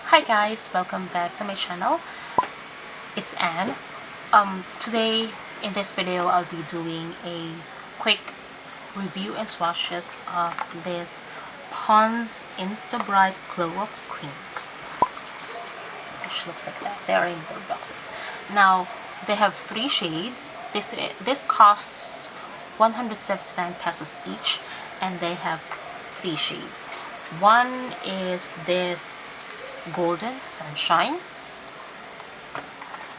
Hi guys, welcome back to my channel. It's Anne. Today in this video I'll be doing a quick review and swatches of this Pond's Instabright Glow Up Cream, which looks like that. They are in their boxes. Now they have 3 shades. This costs 179 pesos each, and they have 3 shades. One is this Golden Sunshine.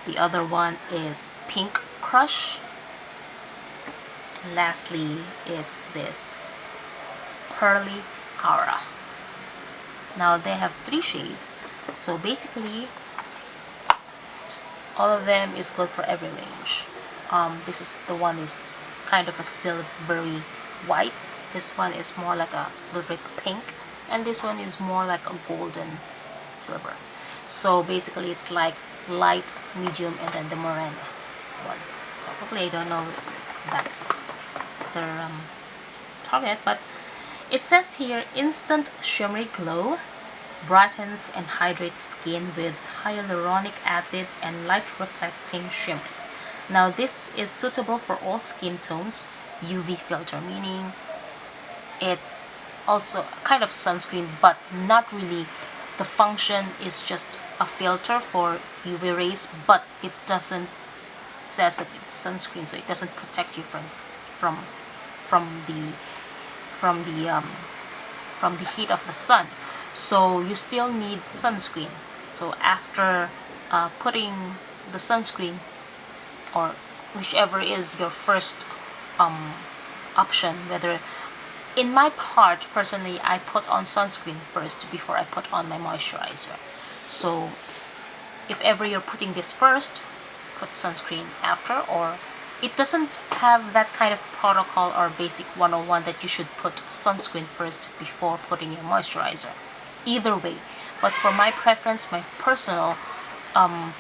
The other one is Pink Crush. Lastly, it's this Pearly Aura. Now they have 3 shades, so basically all of them is good for every range. This is the one is kind of a silvery white. This one is more like a silvery pink, and this one is more like a golden silver. So basically it's like light, medium, and then the morena one. Probably, I don't know if that's their target, but it says here instant shimmery glow, brightens and hydrates skin with hyaluronic acid and light reflecting shimmers. Now this is suitable for all skin tones. UV filter, meaning it's also kind of sunscreen, but not really. The function is just a filter for UV rays, but it doesn't says that it's sunscreen, so it doesn't protect you from the heat of the sun. So you still need sunscreen. So after putting the sunscreen, or whichever is your first option, whether in my part personally I put on sunscreen first before I put on my moisturizer. So if ever you're putting this first, put sunscreen after, or it doesn't have that kind of protocol or basic 101 that you should put sunscreen first before putting your moisturizer. Either way, but for my preference, my personal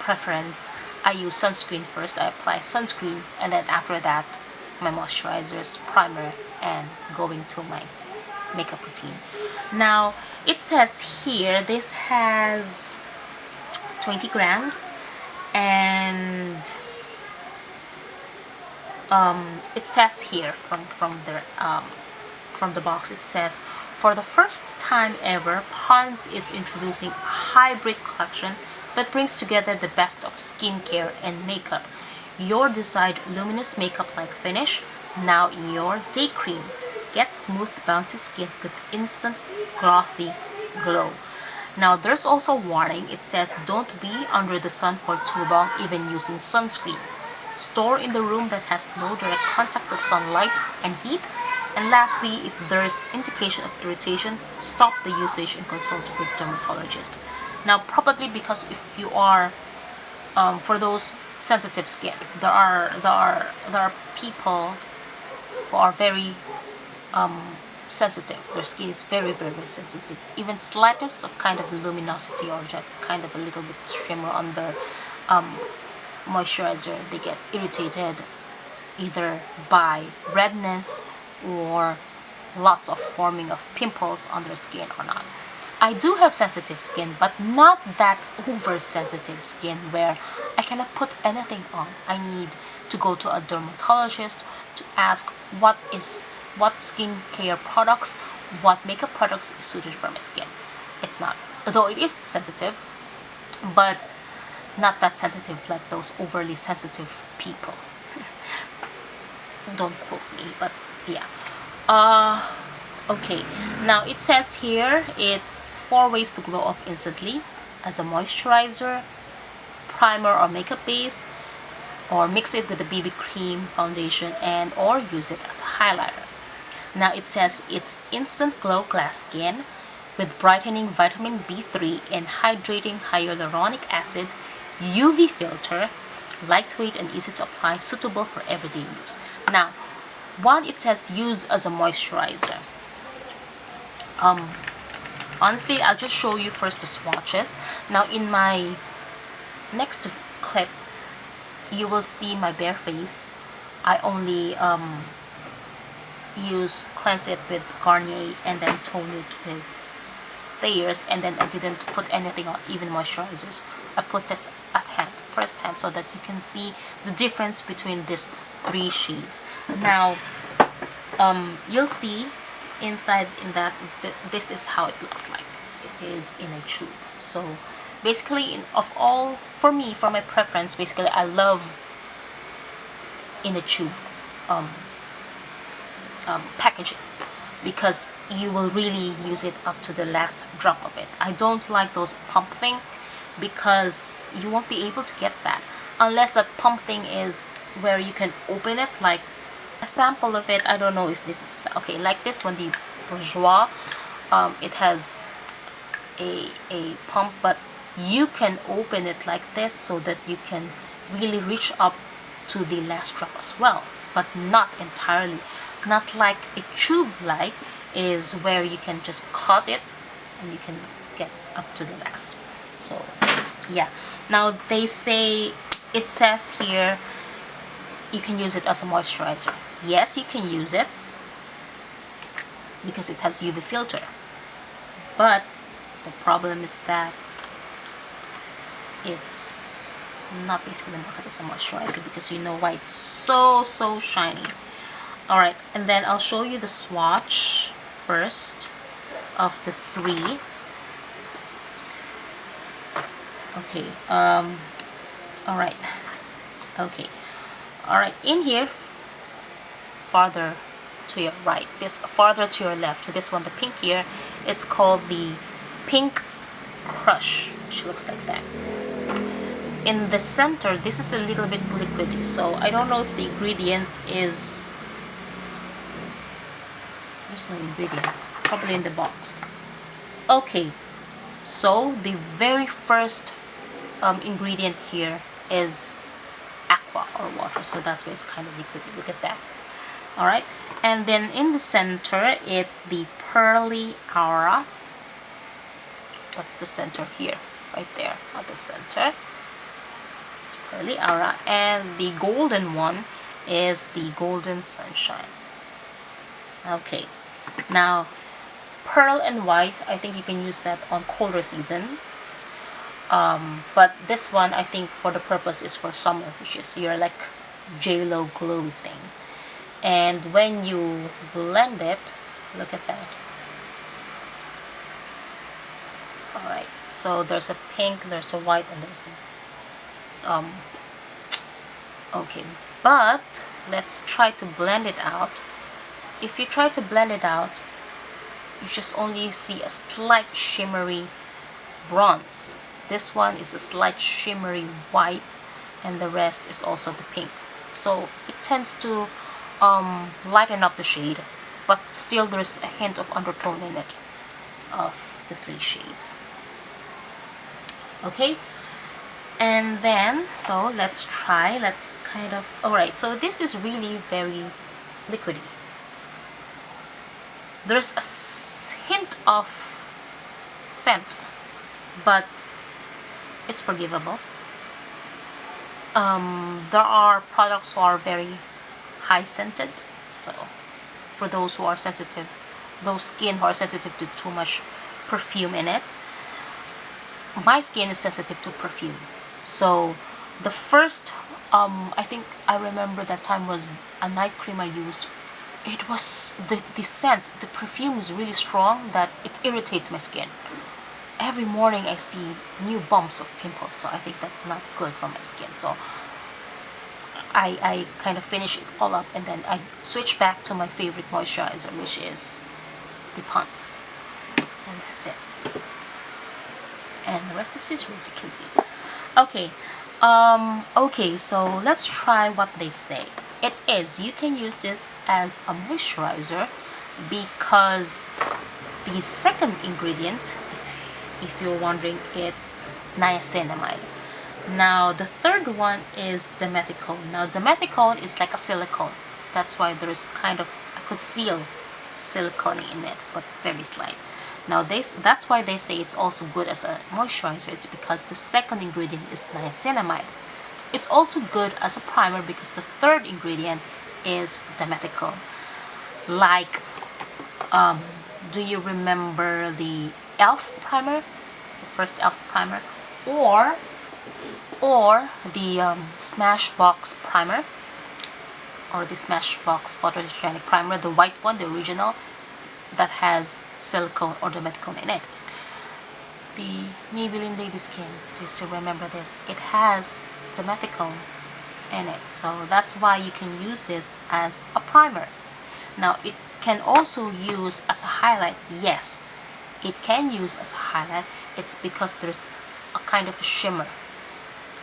preference, I use sunscreen first. I apply sunscreen, and then after that my moisturizers, primer, and going to my makeup routine. Now it says here this has 20 grams, and it says here from the box, it says, for the first time ever, Pond's is introducing a hybrid collection that brings together the best of skincare and makeup. Your desired luminous makeup-like finish, now in your day cream. Get smooth, bouncy skin with instant glossy glow. Now there's also a warning. It says don't be under the sun for too long, even using sunscreen. Store in the room that has no direct contact to sunlight and heat. And lastly, if there's indication of irritation, stop the usage and consult with dermatologist. Now probably because if you are for those sensitive skin, there are people who are very sensitive. Their skin is very sensitive. Even slightest of kind of luminosity or just kind of a little bit shimmer on their moisturizer, they get irritated either by redness or lots of forming of pimples on their skin or not. I do have sensitive skin, but not that over sensitive skin where I cannot put anything on. I need to go to a dermatologist to ask what skincare products, what makeup products is suited for my skin. It's not, though it is sensitive, but not that sensitive like those overly sensitive people. Don't quote me, but yeah. Okay, now it says here it's 4 ways to glow up instantly: as a moisturizer, primer or makeup base, or mix it with a BB cream, foundation, and or use it as a highlighter. Now it says it's instant glow glass skin with brightening vitamin B3 and hydrating hyaluronic acid, UV filter, lightweight and easy to apply, suitable for everyday use. Now, one, it says use as a moisturizer. Honestly, I'll just show you first the swatches. Now in my next clip, you will see my bare face. I only cleanse it with Garnier and then tone it with layers, and then I didn't put anything on, even moisturizers. I put this at hand, first hand, so that you can see the difference between these 3 shades. Now you'll see inside in that this is how it looks like. It is in a tube. So basically, of all, for me, for my preference, basically I love in a tube packaging, because you will really use it up to the last drop of it. I don't like those pump thing, because you won't be able to get that unless that pump thing is where you can open it, like a sample of it. I don't know if this is okay, like this one, the Bourjois, it has a pump, but you can open it like this so that you can really reach up to the last drop as well, but not entirely. Not like a tube light is where you can just cut it and you can get up to the last. So yeah, now they say, it says here you can use it as a moisturizer. Yes, you can use it because it has UV filter, but the problem is that it's not basically marketed as a moisturizer, because you know why, it's so shiny. Alright, and then I'll show you the swatch first of the 3. Okay, alright, okay, alright, in here, farther to your right, this farther to your left, this one, the pink here, it's called the Pink Crush, which looks like that. In the center, this is a little bit liquidy, so I don't know if the ingredients is, there's no ingredients, probably in the box. Okay, so the very first ingredient here is aqua, or water, so that's why it's kind of liquidy. Look at that. Alright, and then in the center, it's the Pearly Aura. That's the center here, right there at the center. It's Pearly Aura, and the golden one is the Golden Sunshine. Okay, now pearl and white, I think you can use that on colder seasons, but this one I think for the purpose is for summer, which is your like JLo glow thing. And when you blend it, look at that. Alright, so there's a pink, there's a white, and there's a okay, but let's try to blend it out. If you try to blend it out, you just only see a slight shimmery bronze. This one is a slight shimmery white, and the rest is also the pink. So it tends to lighten up the shade, but still there's a hint of undertone in it of the 3 shades. Okay, and then so let's kind of, alright, so this is really very liquidy. There's a hint of scent, but it's forgivable. There are products who are very high scented, so for those who are sensitive, those skin who are sensitive to too much perfume in it. My skin is sensitive to perfume, so the first I think I remember that time was a night cream I used. It was the scent, the perfume is really strong that it irritates my skin. Every morning I see new bumps of pimples, so I think that's not good for my skin. So I kind of finish it all up, and then I switch back to my favorite moisturizer, which is the Pond's, and that's it. And the rest is history, as you can see. Okay, okay, so let's try what they say. It is, you can use this as a moisturizer, because the second ingredient, if you're wondering, it's niacinamide. Now the third one is dimethicone. Now dimethicone is like a silicone. That's why there's kind of, I could feel silicone in it, but very slight. Now that's why they say it's also good as a moisturizer. It's because the second ingredient is niacinamide. It's also good as a primer because the third ingredient is dimethicone. Like, do you remember the e.l.f. primer, the first e.l.f. primer, or the Smashbox primer, or the Smashbox photogenic primer, the white one, the original, that has silicone or dimethicone in it. The Maybelline Baby Skin, do you still remember this? It has dimethicone in it, so that's why you can use this as a primer. Now it can also use as a highlight. Yes, it can use as a highlight. It's because there's a kind of a shimmer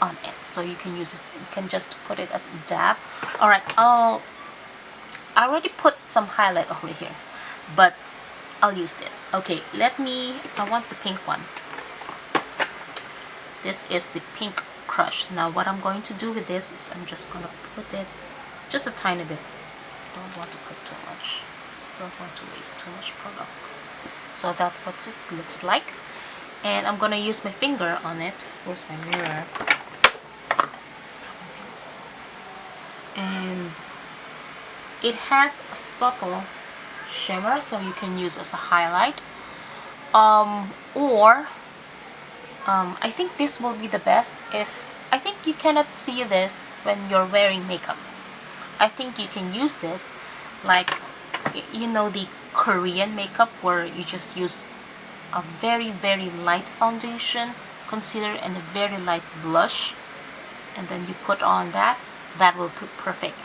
on it, so you can use it. You can just put it as a dab. All right, I already put some highlight over here, but I'll use this. Okay, I want the pink one. This is the Pink Crush. Now what I'm going to do with this is I'm just gonna put it just a tiny bit. Don't want to put too much. Don't want to waste too much product. So that's what it looks like. And I'm gonna use my finger on it. Where's my mirror? And it has a subtle shimmer, so you can use as a highlight. I think this will be the best I think you cannot see this when you're wearing makeup. I think you can use this like, you know, the Korean makeup where you just use a very light foundation, concealer, and a very light blush, and then you put on that will be perfect.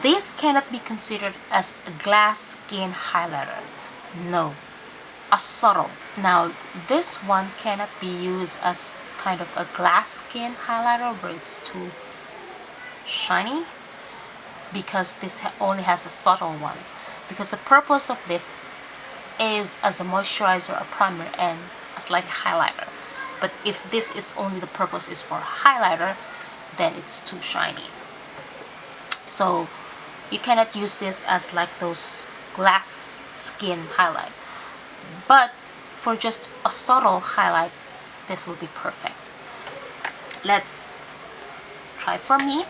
This cannot be considered as a glass skin highlighter. No, a subtle. Now this one cannot be used as kind of a glass skin highlighter where it's too shiny, because this only has a subtle one, because the purpose of this is as a moisturizer, a primer, and a slight highlighter. But if this is only the purpose is for highlighter, then it's too shiny. So you cannot use this as like those glass skin highlight. But for just a subtle highlight, this will be perfect. Let's try. For me,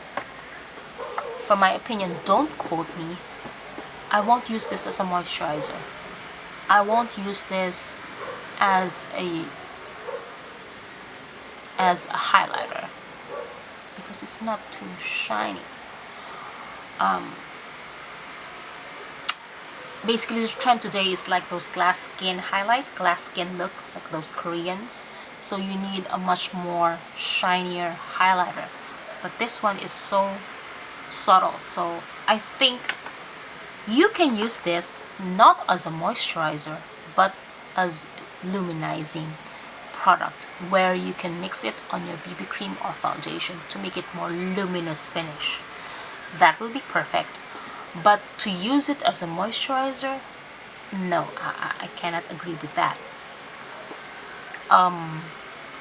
for my opinion, don't quote me, I won't use this as a moisturizer. I won't use this as a highlighter because it's not too shiny. Basically the trend today is like those glass skin highlight, glass skin look, like those Koreans. So you need a much more shinier highlighter. But this one is so subtle. So I think you can use this not as a moisturizer, but as luminizing product, where you can mix it on your BB cream or foundation to make it more luminous finish. That will be perfect. But to use it as a moisturizer, no, I cannot agree with that.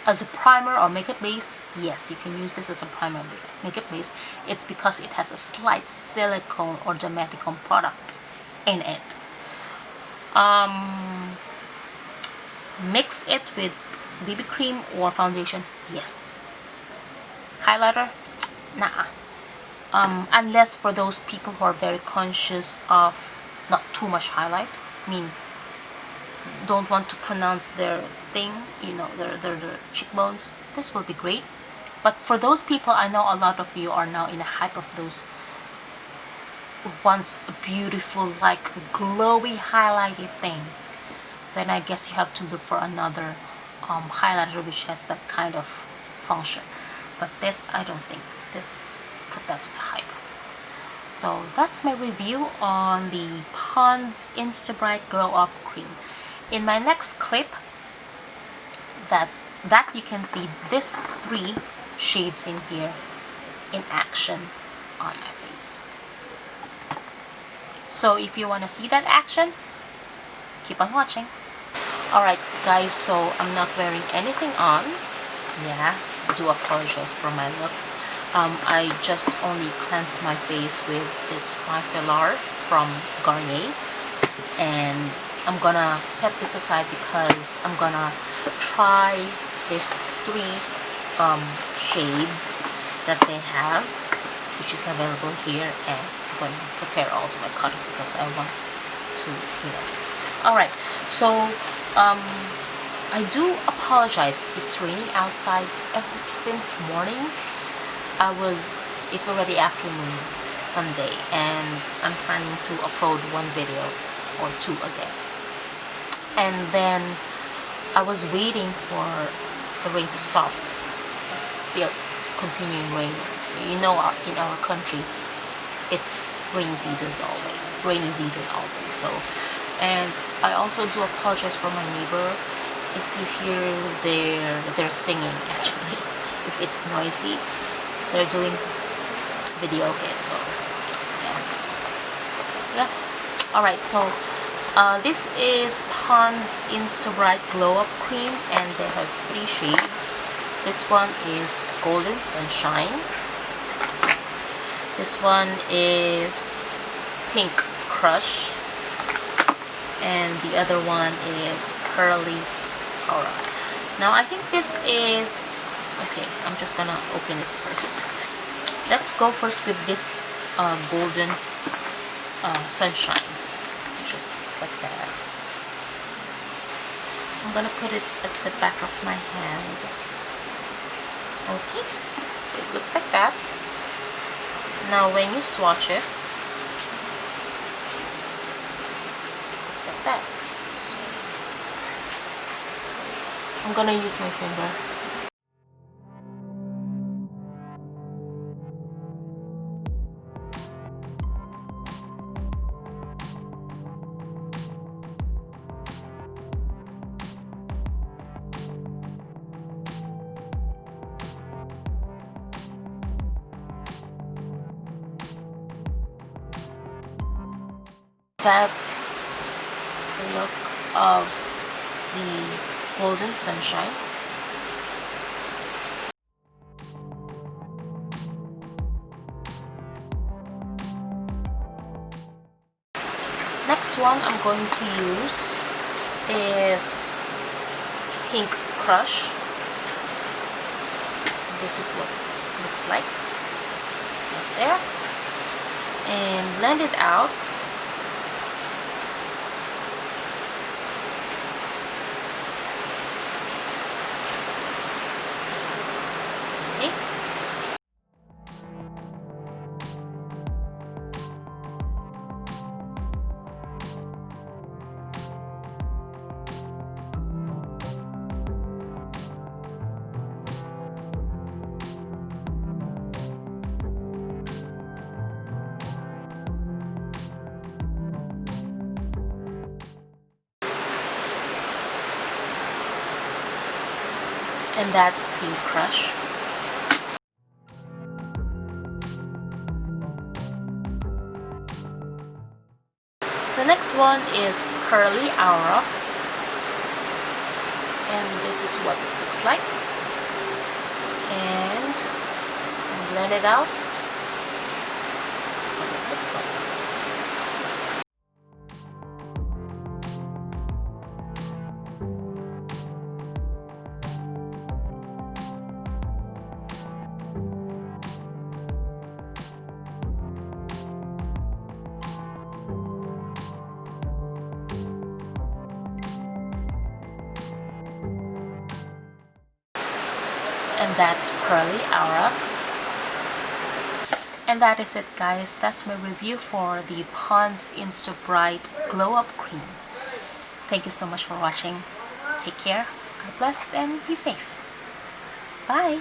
As a primer or makeup base, yes, you can use this as a primer makeup base. It's because it has a slight silicone or dimethicone product in it. Mix it with BB cream or foundation, yes. Highlighter, nah. Unless for those people who are very conscious of not too much highlight, I mean, don't want to pronounce their thing, you know, their cheekbones, this will be great. But for those people, I know a lot of you are now in a hype of those wants a beautiful, like glowy highlighty thing, then I guess you have to look for another highlighter which has that kind of function. But this, I don't think this put that to the hype. So that's my review on the Pond's Instabright Glow Up Cream. In my next clip, that you can see this 3 shades in here in action on my face. So if you want to see that action, keep on watching. Alright guys, so I'm not wearing anything on. Yes, do apologize for my look. I just only cleansed my face with this micellar from Garnier, and I'm gonna set this aside because I'm gonna try these 3 shades that they have, which is available here, and I'm gonna prepare also my cutter because I want to, you know. Alright, so I do apologize. It's raining outside ever since morning. It's already afternoon, Sunday, and I'm planning to upload one video or two, I guess. And then I was waiting for the rain to stop. Still, it's continuing raining. You know, in our country, it's rainy seasons always. So, and I also do apologize for my neighbor if you hear they're singing. Actually, if it's noisy, they're doing video. Okay, so yeah. All right, so this is Pond's Instabright Glow Up Cream, and they have 3 shades. This one is Golden Sunshine. This one is Pink Crush, and the other one is Pearly Aura. Now I think this is okay. I'm just gonna open it first. Let's go first with this Golden Sunshine. Just looks like that. I'm gonna put it at the back of my hand. Okay, so it looks like that. Now when you swatch it, looks like that. So I'm gonna use my finger. That's the look of the Golden Sunshine. Next one I'm going to use is Pink Crush. This is what it looks like right there, and blend it out. And that's Pink Crush. The next one is Pearly Aura, and this is what it looks like. And blend it out. This is what it looks like. And that's Pearly Aura. And that is it, guys. That's my review for the Pond's Instabright Glow Up Cream. Thank you so much for watching. Take care, God bless, and be safe. Bye!